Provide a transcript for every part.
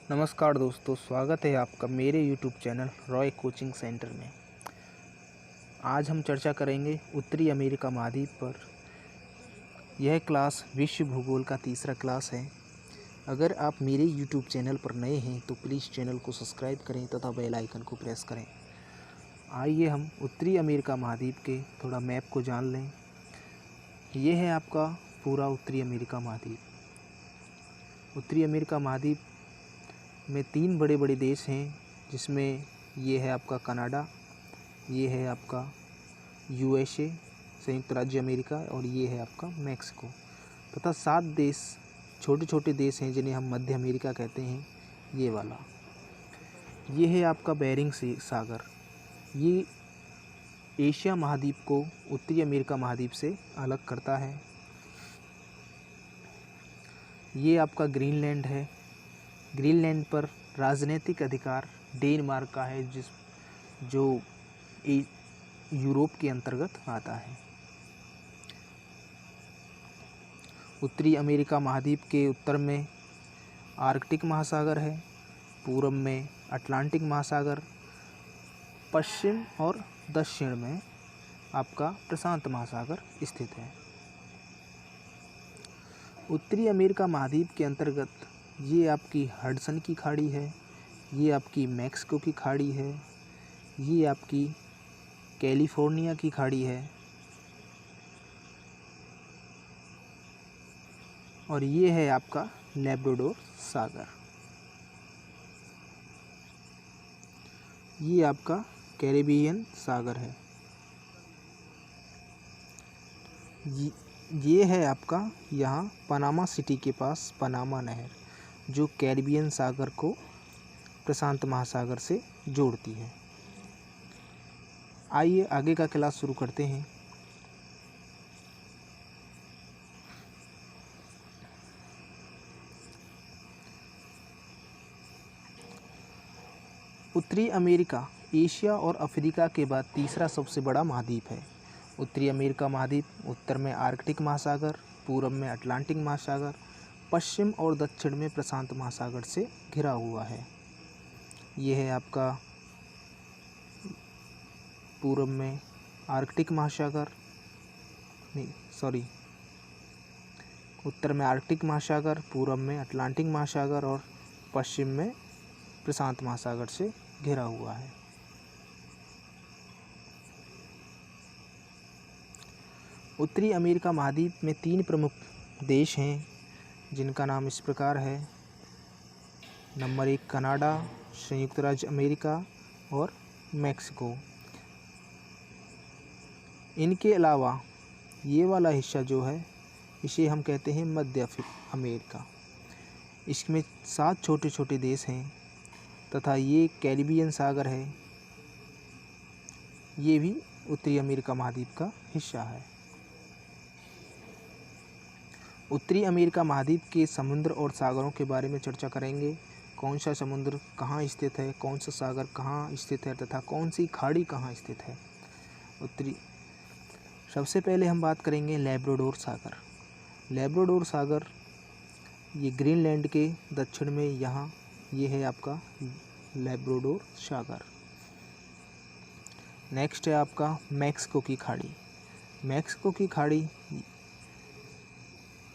नमस्कार दोस्तों, स्वागत है आपका मेरे YouTube channel Roy coaching centre में। आज हम चर्चा करेंगे उत्तरी अमेरिका महाद्वीप पर। यह क्लास विश्व भूगोल का तीसरा क्लास है। अगर आप मेरे यूट्यूब चैनल पर नए हैं तो प्लीज़ चैनल को सब्सक्राइब करें तथा बेल आइकन को प्रेस करें। आइए हम उत्तरी अमेरिका महाद्वीप के थोड़ा मैप को जान लें। ये है आपका पूरा उत्तरी अमेरिका महाद्वीप। उत्तरी अमेरिका महाद्वीप में 3 बड़े बड़े देश हैं, जिसमें ये है आपका कनाडा, ये है आपका यूएसए संयुक्त राज्य अमेरिका और ये है आपका मैक्सिको, तथा 7 देश छोटे छोटे देश हैं जिन्हें हम मध्य अमेरिका कहते हैं। ये वाला ये है आपका बेरिंग सागर। ये एशिया महाद्वीप को उत्तरी अमेरिका महाद्वीप से अलग करता है। ये आपका ग्रीनलैंड है। ग्रीनलैंड पर राजनीतिक अधिकार डेनमार्क का है, जो यूरोप के अंतर्गत आता है। उत्तरी अमेरिका महाद्वीप के उत्तर में आर्कटिक महासागर है, पूर्व में अटलांटिक महासागर, पश्चिम और दक्षिण में आपका प्रशांत महासागर स्थित है। उत्तरी अमेरिका महाद्वीप के अंतर्गत ये आपकी हडसन की खाड़ी है, ये आपकी मैक्सिको की खाड़ी है, ये आपकी कैलिफोर्निया की खाड़ी है और ये है आपका लैब्राडोर सागर। ये आपका कैरिबियन सागर है। ये है आपका यहाँ पनामा सिटी के पास पनामा नहर, जो कैरिबियन सागर को प्रशांत महासागर से जोड़ती है। आइए आगे का क्लास शुरू करते हैं। उत्तरी अमेरिका एशिया और अफ्रीका के बाद तीसरा सबसे बड़ा महाद्वीप है। उत्तरी अमेरिका महाद्वीप उत्तर में आर्कटिक महासागर, पूर्व में अटलांटिक महासागर, पश्चिम और दक्षिण में प्रशांत महासागर से घिरा हुआ है। ये है आपका पूर्व में आर्कटिक महासागर, उत्तर में आर्कटिक महासागर, पूर्व में अटलांटिक महासागर और पश्चिम में प्रशांत महासागर से घिरा हुआ है। उत्तरी अमेरिका महाद्वीप में 3 प्रमुख देश हैं, जिनका नाम इस प्रकार है। नंबर 1 कनाडा, संयुक्त राज्य अमेरिका और मैक्सिको। इनके अलावा ये वाला हिस्सा जो है, इसे हम कहते हैं मध्य अमेरिका। इसमें 7 छोटे छोटे देश हैं तथा ये कैरिबियन सागर है। ये भी उत्तरी अमेरिका महाद्वीप का हिस्सा है। उत्तरी अमेरिका महाद्वीप के समुद्र और सागरों के बारे में चर्चा करेंगे। कौन सा समुद्र कहाँ स्थित है, कौन सा सागर कहाँ स्थित है तथा कौन सी खाड़ी कहाँ स्थित है। सबसे पहले हम बात करेंगे लैब्राडोर सागर। लैब्राडोर सागर ये ग्रीनलैंड के दक्षिण में यहाँ ये है आपका लैब्राडोर सागर। नेक्स्ट है आपका मैक्सिको की खाड़ी। मैक्सिको की खाड़ी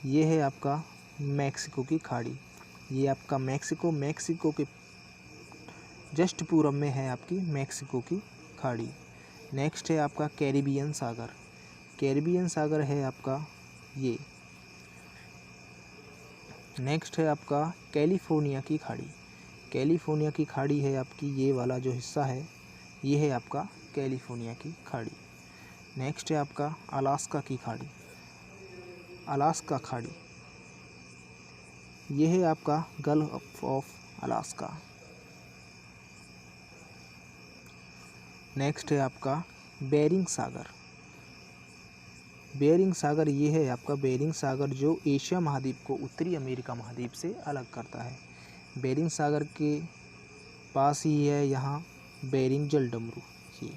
ये है आपका मैक्सिको की खाड़ी। ये आपका मैक्सिको के जस्ट पूर्व में है आपकी मैक्सिको की खाड़ी। नेक्स्ट है आपका कैरिबियन सागर। कैरिबियन सागर है आपका ये। नेक्स्ट है आपका कैलिफोर्निया की खाड़ी। कैलिफोर्निया की खाड़ी है आपकी ये वाला जो हिस्सा है, ये है आपका कैलिफोर्निया की खाड़ी। नेक्स्ट है आपका अलास्का की खाड़ी। अलास्का खाड़ी ये है आपका गल्फ ऑफ अलास्का। नेक्स्ट है आपका बेरिंग सागर। बेरिंग सागर ये है आपका बेरिंग सागर, जो एशिया महाद्वीप को उत्तरी अमेरिका महाद्वीप से अलग करता है। बेरिंग सागर के पास ही है यहाँ बेरिंग जलडमरू। ये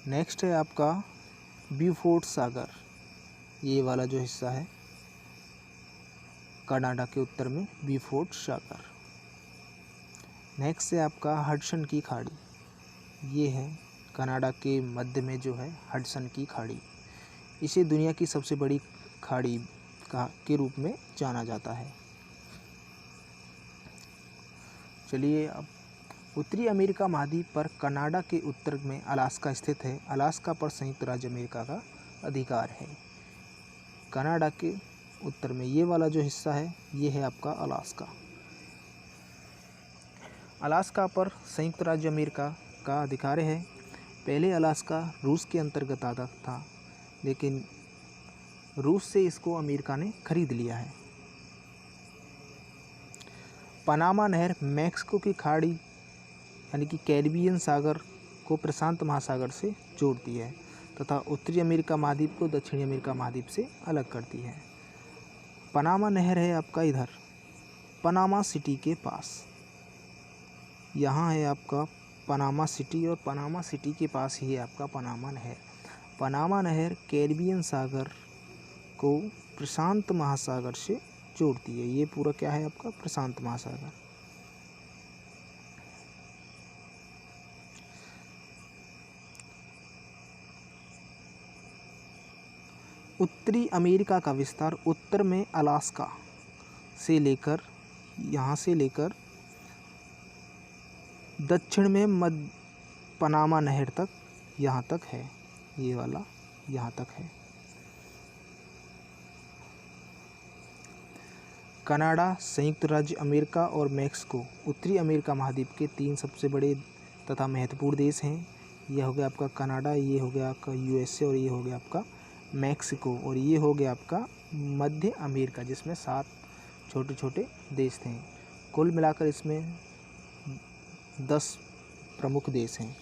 नेक्स्ट है आपका ब्यूफोर्ट सागर। ये वाला जो हिस्सा है कनाडा के उत्तर में बीफोर्ड सागर। नेक्स्ट है आपका हडसन की खाड़ी। ये है कनाडा के मध्य में जो है हडसन की खाड़ी। इसे दुनिया की सबसे बड़ी खाड़ी के रूप में जाना जाता है। चलिए अब उत्तरी अमेरिका महाद्वीप पर कनाडा के उत्तर में अलास्का स्थित है। अलास्का पर संयुक्त राज्य अमेरिका का अधिकार है। कनाडा के उत्तर में ये वाला जो हिस्सा है ये है आपका अलास्का। अलास्का पर संयुक्त राज्य अमेरिका का अधिकार है। पहले अलास्का रूस के अंतर्गत आता था, लेकिन रूस से इसको अमेरिका ने खरीद लिया है। पनामा नहर मैक्सिको की खाड़ी यानी कि कैरिबियन सागर को प्रशांत महासागर से जोड़ती है तथा उत्तरी अमेरिका महाद्वीप को दक्षिणी अमेरिका महाद्वीप से अलग करती है। पनामा नहर है आपका इधर पनामा सिटी के पास। यहाँ है आपका पनामा सिटी और पनामा सिटी के पास ही है आपका पनामा नहर। पनामा नहर कैरिबियन सागर को प्रशांत महासागर से जोड़ती है। ये पूरा क्या है आपका प्रशांत महासागर। उत्तरी अमेरिका का विस्तार उत्तर में अलास्का से लेकर यहाँ से लेकर दक्षिण में मध्य पनामा नहर तक यहाँ तक है। ये वाला यहाँ तक है। कनाडा, संयुक्त राज्य अमेरिका और मैक्सिको उत्तरी अमेरिका महाद्वीप के 3 सबसे बड़े तथा महत्वपूर्ण देश हैं। यह हो गया आपका कनाडा, ये हो गया आपका यूएसए और ये हो गया आपका मैक्सिको और ये हो गया आपका मध्य अमेरिका, जिसमें 7 छोटे छोटे देश थे। कुल मिलाकर इसमें 10 प्रमुख देश हैं।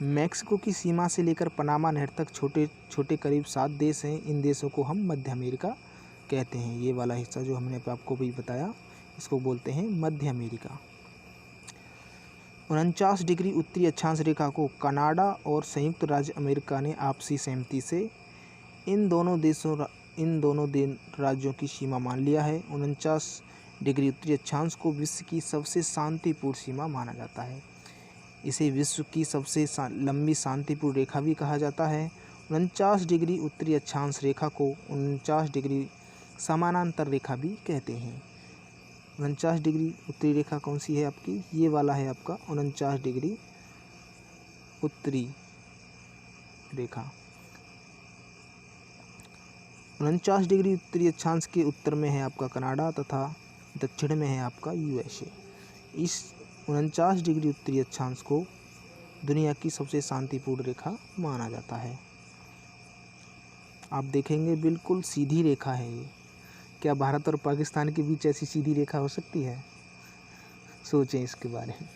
मैक्सिको की सीमा से लेकर पनामा नहर तक छोटे छोटे करीब 7 देश हैं। इन देशों को हम मध्य अमेरिका कहते हैं। ये वाला हिस्सा जो हमने आपको भी बताया इसको बोलते हैं मध्य अमेरिका। 49 डिग्री उत्तरी अक्षांश रेखा को कनाडा और संयुक्त राज्य अमेरिका ने आपसी सहमति से इन दोनों राज्यों की सीमा मान लिया है। 49 डिग्री उत्तरी अक्षांश को विश्व की सबसे शांतिपूर्ण सीमा माना जाता है। इसे विश्व की सबसे लंबी शांतिपूर्ण रेखा भी कहा जाता है। 49 डिग्री उत्तरी अक्षांश रेखा को 49 डिग्री समानांतर रेखा भी कहते हैं। 49 डिग्री उत्तरी रेखा कौन सी है आपकी? ये वाला है आपका 49 डिग्री उत्तरी रेखा। 49 डिग्री उत्तरी अक्षांश के उत्तर में है आपका कनाडा तथा दक्षिण में है आपका यूएसए। इस 49 डिग्री उत्तरी अक्षांश को दुनिया की सबसे शांतिपूर्ण रेखा माना जाता है। आप देखेंगे बिल्कुल सीधी रेखा है ये। क्या भारत और पाकिस्तान के बीच ऐसी सीधी रेखा हो सकती है? सोचें इसके बारे में।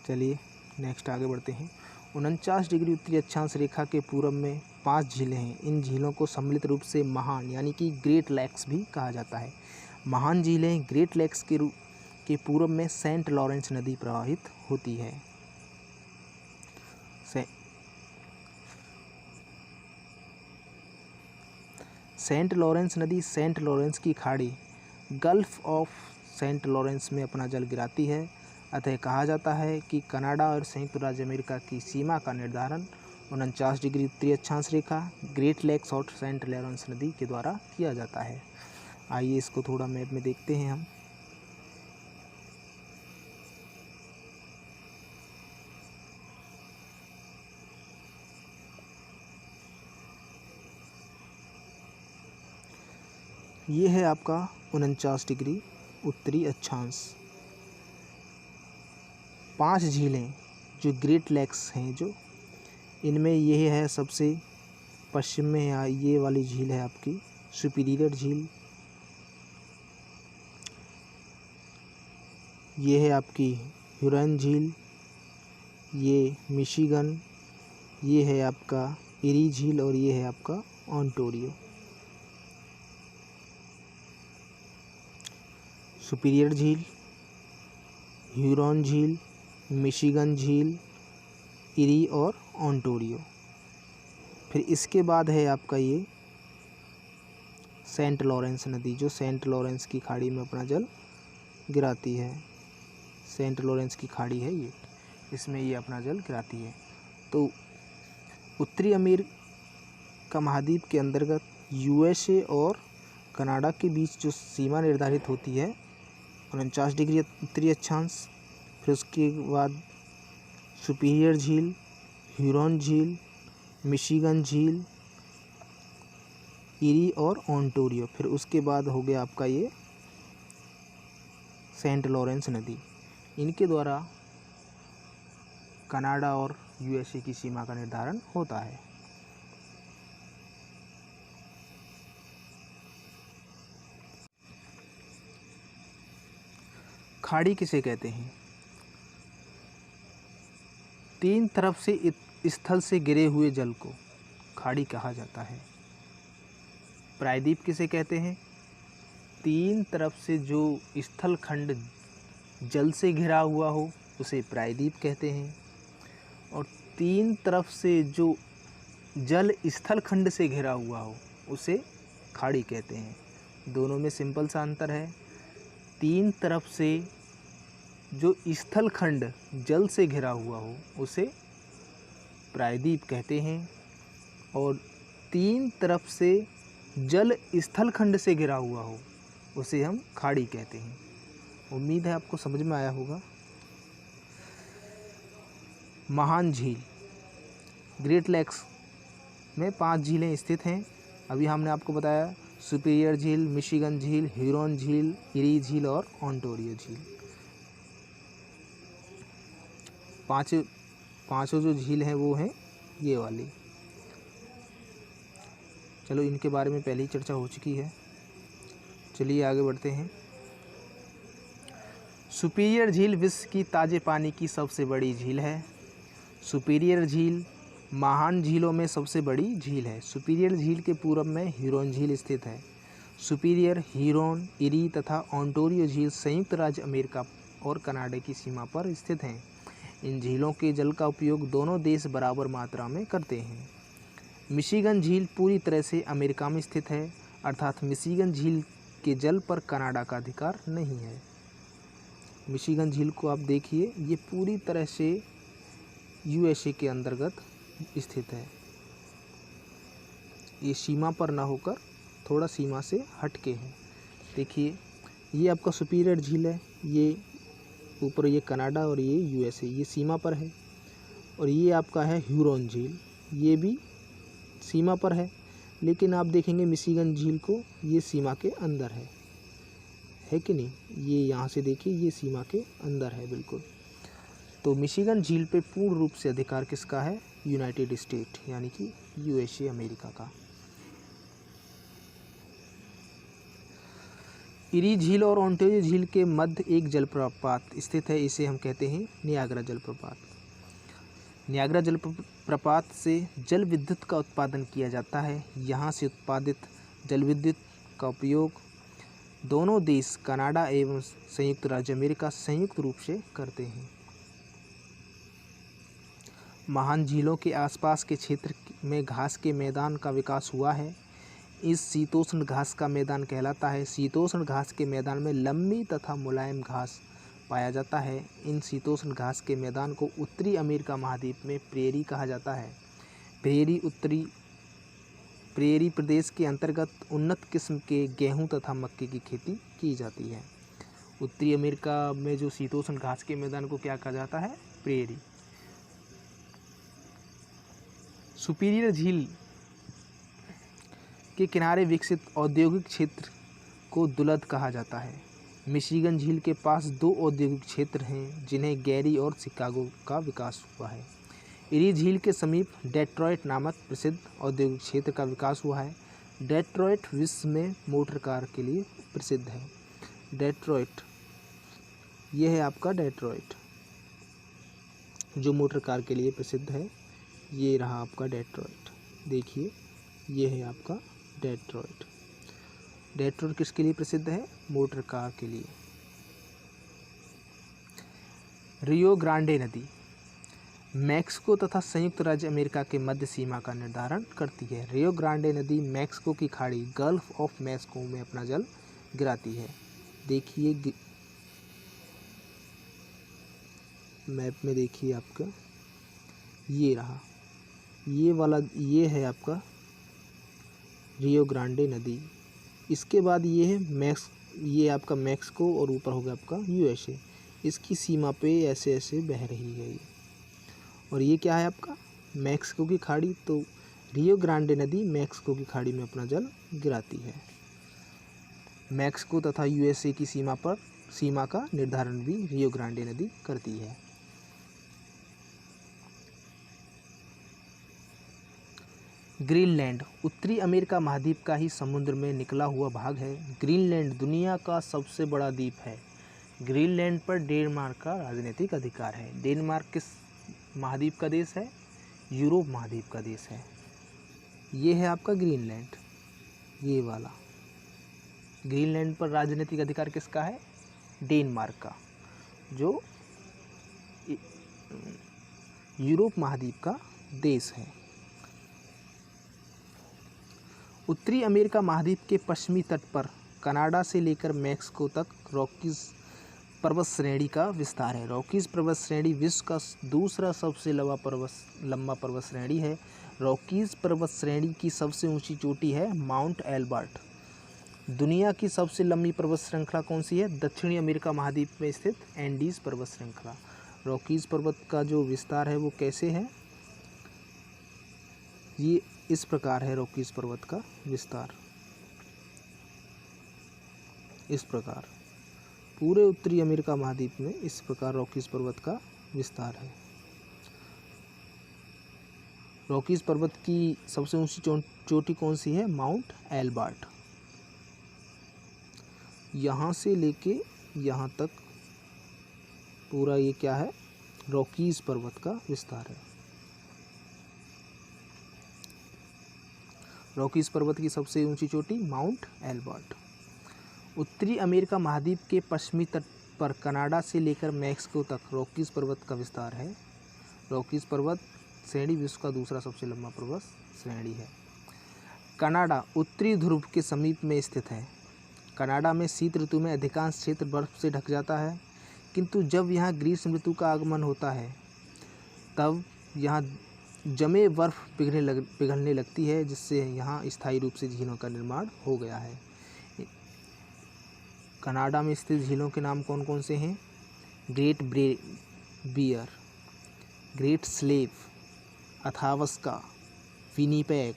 चलिए नेक्स्ट आगे बढ़ते हैं। 49 डिग्री उत्तरी अक्षांश रेखा के पूरब में 5 झीलें हैं। इन झीलों को सम्मिलित रूप से महान यानी कि ग्रेट लेक्स भी कहा जाता है। महान झीलें ग्रेट लेक्स के पूरब में सेंट लॉरेंस नदी प्रवाहित होती है। सेंट लॉरेंस नदी सेंट लॉरेंस की खाड़ी गल्फ ऑफ सेंट लॉरेंस में अपना जल गिराती है। अतः कहा जाता है कि कनाडा और संयुक्त राज्य अमेरिका की सीमा का निर्धारण 49 डिग्री उत्तरी अक्षांश रेखा ग्रेट लेक्स और सेंट लॉरेंस नदी के द्वारा किया जाता है। आइए इसको थोड़ा मैप में देखते हैं हम। ये है आपका 49 डिग्री उत्तरी अक्षांश। 5 झीलें जो ग्रेट लेक्स हैं, जो इनमें ये है सबसे पश्चिम में है ये वाली झील है आपकी सुपीरियर झील। ये है आपकी ह्यूरॉन झील, ये मिशिगन, ये है आपका इरी झील और ये है आपका ओंटारियो। सुपीरियर झील, ह्यूरॉन झील, मिशिगन झील, इरी और ओंटारियो, फिर इसके बाद है आपका ये सेंट लॉरेंस नदी, जो सेंट लॉरेंस की खाड़ी में अपना जल गिराती है। सेंट लॉरेंस की खाड़ी है ये, इसमें ये अपना जल गिराती है। तो उत्तरी अमेरिका महाद्वीप के अंतर्गत यूएसए और कनाडा के बीच जो सीमा निर्धारित होती है 49 डिग्री उत्तरी अक्षांश। फिर उसके बाद सुपीरियर झील, ह्यूरॉन झील, मिशिगन झील, इरी और ओंटारियो। फिर उसके बाद हो गया आपका ये सेंट लॉरेंस नदी। इनके द्वारा कनाडा और यूएसए की सीमा का निर्धारण होता है। खाड़ी किसे कहते हैं? तीन तरफ से स्थल से गिरे हुए जल को खाड़ी कहा जाता है। प्रायद्वीप किसे कहते हैं? तीन तरफ से जो स्थल खंड जल से घिरा हुआ हो उसे प्रायद्वीप कहते हैं, और तीन तरफ से जो जल स्थल खंड से घिरा हुआ हो उसे खाड़ी कहते हैं। दोनों में सिंपल सा अंतर है। तीन तरफ से जो स्थल खंड जल से घिरा हुआ हो उसे प्रायद्वीप कहते हैं, और तीन तरफ से जल स्थल खंड से घिरा हुआ हो उसे हम खाड़ी कहते हैं। उम्मीद है आपको समझ में आया होगा। महान झील, ग्रेट लेक्स में 5 झीलें स्थित हैं। अभी हमने आपको बताया सुपीरियर झील, मिशिगन झील, ह्यूरॉन झील, इरी झील और ओंटारियो झील। पांचों जो झील हैं वो हैं ये वाली। चलो इनके बारे में पहले ही चर्चा हो चुकी है, चलिए आगे बढ़ते हैं। सुपीरियर झील विश्व की ताज़े पानी की सबसे बड़ी झील है। सुपीरियर झील महान झीलों में सबसे बड़ी झील है। सुपीरियर झील के पूर्व में ह्यूरॉन झील स्थित है। सुपीरियर, ह्यूरॉन, इरी तथा ओंटारियो झील संयुक्त राज्य अमेरिका और कनाडा की सीमा पर स्थित हैं। इन झीलों के जल का उपयोग दोनों देश बराबर मात्रा में करते हैं। मिशिगन झील पूरी तरह से अमेरिका में स्थित है, अर्थात मिशिगन झील के जल पर कनाडा का अधिकार नहीं है। मिशिगन झील को आप देखिए, ये पूरी तरह से यूएसए के अंतर्गत स्थित है। ये सीमा पर ना होकर थोड़ा सीमा से हटके है। देखिए ये आपका सुपीरियर झील है, ये ऊपर ये कनाडा और ये यूएसए, ये सीमा पर है। और ये आपका है ह्यूरॉन झील, ये भी सीमा पर है, लेकिन आप देखेंगे मिशिगन झील को ये सीमा के अंदर है कि नहीं? ये यहाँ से देखिए, ये सीमा के अंदर है बिल्कुल। तो मिशिगन झील पे पूर्ण रूप से अधिकार किसका है? यूनाइटेड स्टेट यानी कि यूएसए अमेरिका का। इरी झील और ओंटारियो झील के मध्य एक जलप्रपात स्थित है, इसे हम कहते हैं नियाग्रा जलप्रपात। नियाग्रा जलप्रपात से जल विद्युत का उत्पादन किया जाता है। यहाँ से उत्पादित जल विद्युत का उपयोग दोनों देश कनाडा एवं संयुक्त राज्य अमेरिका संयुक्त रूप से करते हैं। महान झीलों के आसपास के क्षेत्र में घास के मैदान का विकास हुआ है। इस शीतोष्ण घास का मैदान कहलाता है। शीतोष्ण घास के मैदान में लंबी तथा मुलायम घास पाया जाता है। इन शीतोष्ण घास के मैदान को उत्तरी अमेरिका महाद्वीप में प्रेरी कहा जाता है। प्रेरी प्रदेश के अंतर्गत उन्नत किस्म के गेहूं तथा मक्के की खेती की जाती है। उत्तरी अमेरिका में जो शीतोष्ण घास के मैदान को क्या कहा जाता है? प्रेरी। सुपीरियर झील के किनारे विकसित औद्योगिक क्षेत्र को दुलद कहा जाता है। मिशिगन झील के पास 2 औद्योगिक क्षेत्र हैं जिन्हें गैरी और शिकागो का विकास हुआ है। इरी झील के समीप डेट्रॉयट नामक प्रसिद्ध औद्योगिक क्षेत्र का विकास हुआ है। डेट्रॉयट विश्व में मोटर कार के लिए प्रसिद्ध है। डेट्रॉयट, ये है आपका डेट्रॉयट जो मोटर कार के लिए प्रसिद्ध है। ये रहा आपका डेट्रॉयट, देखिए ये है आपका डेट्रॉयट। डेट्रॉयट किसके लिए प्रसिद्ध है? मोटर कार के लिए। रियो ग्रांडे नदी, मैक्सिको तथा संयुक्त राज्य अमेरिका के मध्य सीमा का निर्धारण करती है। रियो ग्रांडे नदी मैक्सिको की खाड़ी गल्फ ऑफ मैक्सिको में अपना जल गिराती है। देखिए मैप में, देखिए आपका ये रहा, ये वाला ये है आपका रियो ग्रांडे नदी। इसके बाद ये है ये आपका मैक्सिको और ऊपर हो गया आपका यूएसए। इसकी सीमा पे ऐसे ऐसे बह रही है ये। और ये क्या है आपका मैक्सिको की खाड़ी। तो रियो ग्रांडे नदी मैक्सिको की खाड़ी में अपना जल गिराती है। मैक्सिको तथा यूएसए की सीमा का निर्धारण भी रियो ग्रांडे नदी करती है। ग्रीनलैंड उत्तरी अमेरिका महाद्वीप का ही समुद्र में निकला हुआ भाग है। ग्रीनलैंड दुनिया का सबसे बड़ा द्वीप है। ग्रीनलैंड पर डेनमार्क का राजनीतिक अधिकार है। डेनमार्क किस महाद्वीप का देश है? यूरोप महाद्वीप का देश है। ये है आपका ग्रीनलैंड, ये वाला। ग्रीनलैंड पर राजनीतिक अधिकार किसका है? डेनमार्क का, जो यूरोप महाद्वीप का देश है। उत्तरी अमेरिका महाद्वीप के पश्चिमी तट पर कनाडा से लेकर मैक्सिको तक रॉकीज पर्वत श्रेणी का विस्तार है। रॉकीज पर्वत श्रेणी विश्व का दूसरा सबसे लंबा पर्वत श्रेणी है। रॉकीज पर्वत श्रेणी की सबसे ऊंची चोटी है माउंट एल्बर्ट। दुनिया की सबसे लंबी पर्वत श्रृंखला कौन सी है? दक्षिणी अमेरिका महाद्वीप में स्थित एंडीज पर्वत श्रृंखला। रॉकीज पर्वत का जो विस्तार है वो कैसे है? ये इस प्रकार है। रॉकीज पर्वत का विस्तार इस प्रकार, पूरे उत्तरी अमेरिका महाद्वीप में इस प्रकार रॉकीज पर्वत का विस्तार है। रॉकीज पर्वत की सबसे ऊंची चोटी कौन सी है? Mount Elbert. यहाँ से लेके यहाँ तक पूरा ये क्या है? रॉकीज पर्वत का विस्तार है। रॉकीज पर्वत की सबसे ऊंची चोटी माउंट एल्बर्ट। उत्तरी अमेरिका महाद्वीप के पश्चिमी तट पर कनाडा से लेकर मैक्सिको तक रॉकीज पर्वत का विस्तार है। रॉकीज पर्वत श्रेणी विश्व का दूसरा सबसे लंबा पर्वत श्रेणी है। कनाडा उत्तरी ध्रुव के समीप में स्थित है। कनाडा में शीत ऋतु में अधिकांश क्षेत्र बर्फ से ढक जाता है, किंतु जब यहाँ ग्रीष्म ऋतु का आगमन होता है तब यहाँ जमे बर्फ पिघलने लगती है, जिससे यहाँ स्थायी रूप से झीलों का निर्माण हो गया है। कनाडा में स्थित झीलों के नाम कौन कौन से हैं? Great Bear, Great Slave, Athabasca, Winnipeg.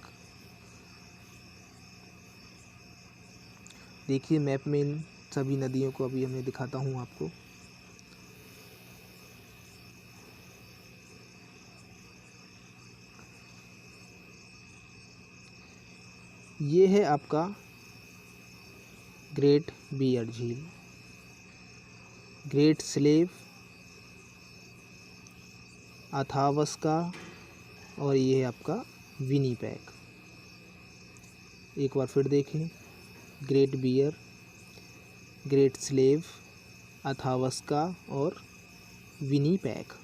देखिए मैप में इन सभी नदियों को अभी मैं दिखाता हूँ आपको। ये है आपका ग्रेट बियर झील, ग्रेट स्लेव, अथावस्का और ये है आपका विनीपेग। एक बार फिर देखें, ग्रेट बियर, ग्रेट स्लेव, अथावस्का और विनीपेग।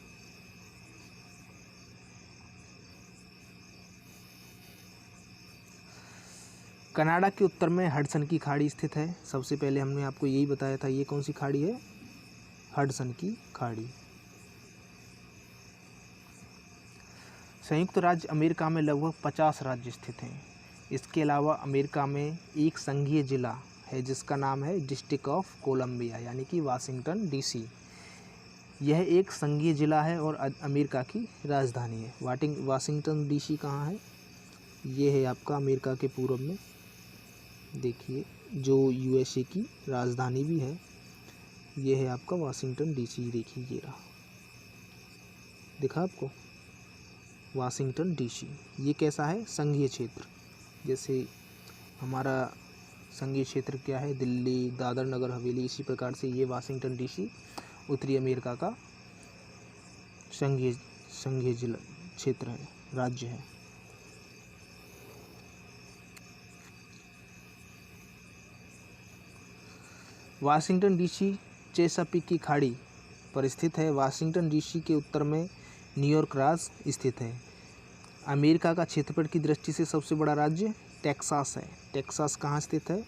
कनाडा के उत्तर में हडसन की खाड़ी स्थित है। सबसे पहले हमने आपको यही बताया था, ये कौन सी खाड़ी है? हडसन की खाड़ी। संयुक्त राज्य अमेरिका में लगभग 50 राज्य स्थित हैं। इसके अलावा अमेरिका में एक संघीय जिला है जिसका नाम है डिस्ट्रिक्ट ऑफ कोलंबिया, यानी कि वाशिंगटन डीसी। यह एक संघीय जिला है और अमेरिका की राजधानी है। वाशिंगटन डीसी कहाँ है? ये है आपका अमेरिका के पूर्व में। देखिए, जो यूएसए की राजधानी भी है, ये है आपका वाशिंगटन डीसी। देखिए ये रहा, दिखा आपको वाशिंगटन डीसी। ये कैसा है? संघीय क्षेत्र। जैसे हमारा संघीय क्षेत्र क्या है? दिल्ली, दादर नगर हवेली, इसी प्रकार से ये वाशिंगटन डीसी उत्तरी अमेरिका का संघीय जिला क्षेत्र है, राज्य है। वाशिंगटन डीसी चेसापीक की खाड़ी पर स्थित है। वाशिंगटन डीसी के उत्तर में न्यूयॉर्क राज्य स्थित है। अमेरिका का क्षेत्रफल की दृष्टि से सबसे बड़ा राज्य टेक्सास है। टेक्सास कहाँ स्थित है?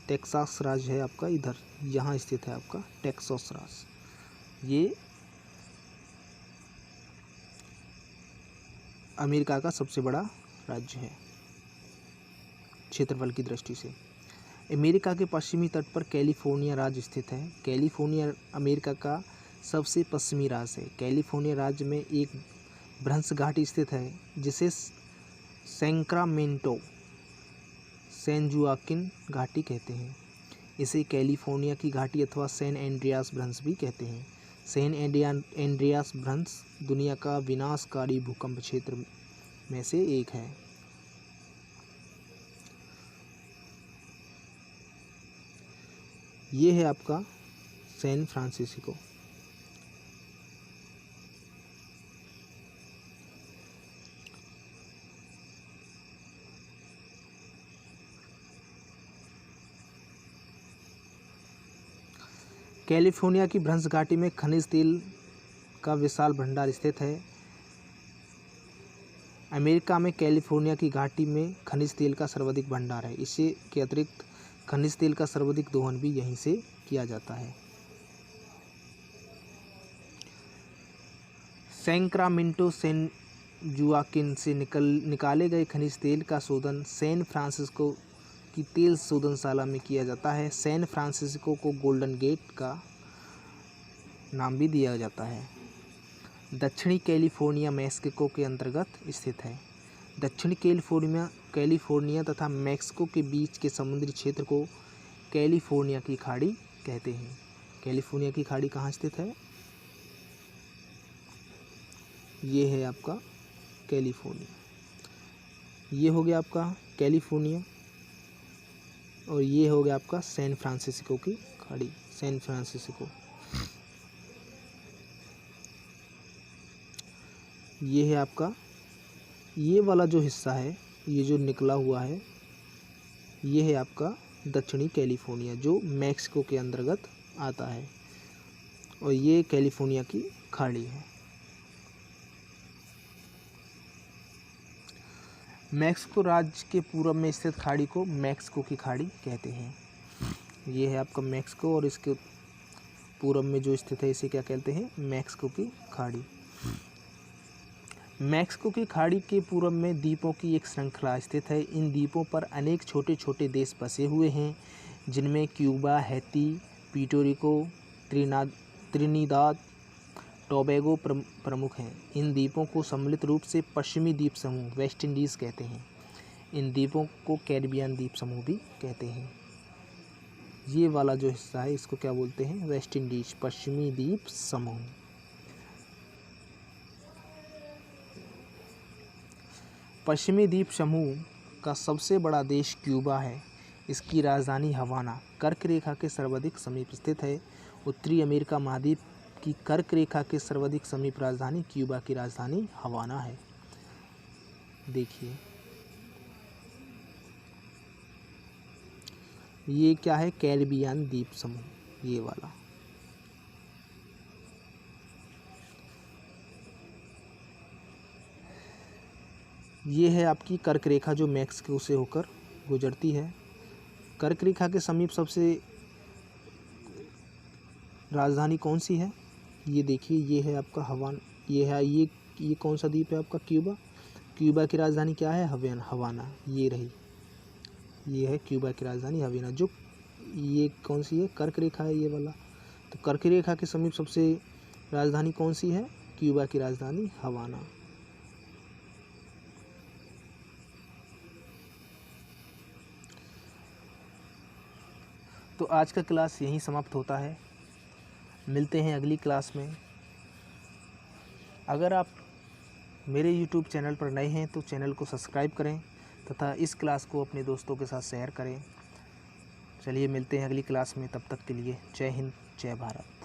टेक्सास राज्य है आपका इधर, यहाँ स्थित है आपका टेक्सास राज्य। ये अमेरिका का सबसे बड़ा राज्य है क्षेत्रफल की दृष्टि से। अमेरिका के पश्चिमी तट पर कैलिफोर्निया राज्य स्थित है। कैलिफोर्निया अमेरिका का सबसे पश्चिमी राज्य है। कैलिफोर्निया राज्य में एक भ्रंश घाटी स्थित है जिसे सैक्रामेंटो सैन जुआकिन घाटी कहते हैं। इसे कैलिफोर्निया की घाटी अथवा सैन एंड्रियास भ्रंश भी कहते हैं। सैन एंड्रियास भ्रंश दुनिया का विनाशकारी भूकंप क्षेत्र में से एक है। ये है आपका सैन फ्रांसिस्को। कैलिफोर्निया की भ्रंश घाटी में खनिज तेल का विशाल भंडार स्थित है। अमेरिका में कैलिफोर्निया की घाटी में खनिज तेल का सर्वाधिक भंडार है। इससे के अतिरिक्त खनिज तेल का सर्वाधिक दोहन भी यहीं से किया जाता है। सैक्रामेंटो सैन जुआकिन से निकाले गए खनिज तेल का शोधन सैन फ्रांसिस्को की तेल शोधनशाला में किया जाता है। सैन फ्रांसिस्को को गोल्डन गेट का नाम भी दिया जाता है। दक्षिणी कैलिफोर्निया मैक्सिको के अंतर्गत स्थित है। दक्षिणी कैलिफोर्निया तथा मैक्सिको के बीच के समुद्री क्षेत्र को कैलिफोर्निया की खाड़ी कहते हैं। कैलिफोर्निया की खाड़ी कहाँ स्थित है? ये है आपका कैलिफोर्निया। ये हो गया आपका कैलिफोर्निया और ये हो गया आपका सैन फ्रांसिस्को की खाड़ी, सैन फ्रांसिस्को। ये है आपका, ये वाला जो हिस्सा है, ये जो निकला हुआ है, ये है आपका दक्षिणी कैलिफोर्निया जो मैक्सिको के अंतर्गत आता है और ये कैलिफोर्निया की खाड़ी है। मैक्सिको राज्य के पूर्व में स्थित खाड़ी को मैक्सिको की खाड़ी कहते हैं। ये है आपका मैक्सिको और इसके पूर्व में जो स्थित है इसे क्या कहते हैं? मैक्सिको की खाड़ी। मैक्सिको की खाड़ी के पूर्व में द्वीपों की एक श्रृंखला स्थित है। इन द्वीपों पर अनेक छोटे छोटे देश बसे हुए हैं जिनमें Cuba, Haiti, Puerto Rico, Trinidad Tobago प्रमुख हैं। इन द्वीपों को सम्मिलित रूप से पश्चिमी द्वीप समूह वेस्ट इंडीज़ कहते हैं। इन द्वीपों को कैरिबियन द्वीप समूह भी कहते हैं। ये वाला जो हिस्सा है इसको क्या बोलते हैं? वेस्ट इंडीज, पश्चिमी द्वीप समूह। पश्चिमी द्वीप समूह का सबसे बड़ा देश क्यूबा है। इसकी राजधानी हवाना कर्क रेखा के सर्वाधिक समीप स्थित है। उत्तरी अमेरिका महाद्वीप की कर्क रेखा के सर्वाधिक समीप राजधानी क्यूबा की राजधानी हवाना है। देखिए ये क्या है? कैरिबियन द्वीप समूह, ये वाला। ये है आपकी कर्क रेखा जो मैक्सिको से होकर गुजरती है। कर्क रेखा के समीप सबसे राजधानी कौन सी है? ये देखिए, ये है आपका हवाना। ये है ये कौन सा द्वीप है आपका? क्यूबा। क्यूबा की राजधानी क्या है? हवाना। ये रही, ये है क्यूबा की राजधानी हवाना। जो ये कौन सी है? कर्क रेखा है ये वाला। तो कर्क रेखा के समीप सबसे राजधानी कौन सी है? क्यूबा की राजधानी हवाना। तो आज का क्लास यहीं समाप्त होता है। मिलते हैं अगली क्लास में। अगर आप मेरे YouTube चैनल पर नए हैं तो चैनल को सब्सक्राइब करें तथा इस क्लास को अपने दोस्तों के साथ शेयर करें। चलिए मिलते हैं अगली क्लास में, तब तक के लिए जय हिंद, जय भारत।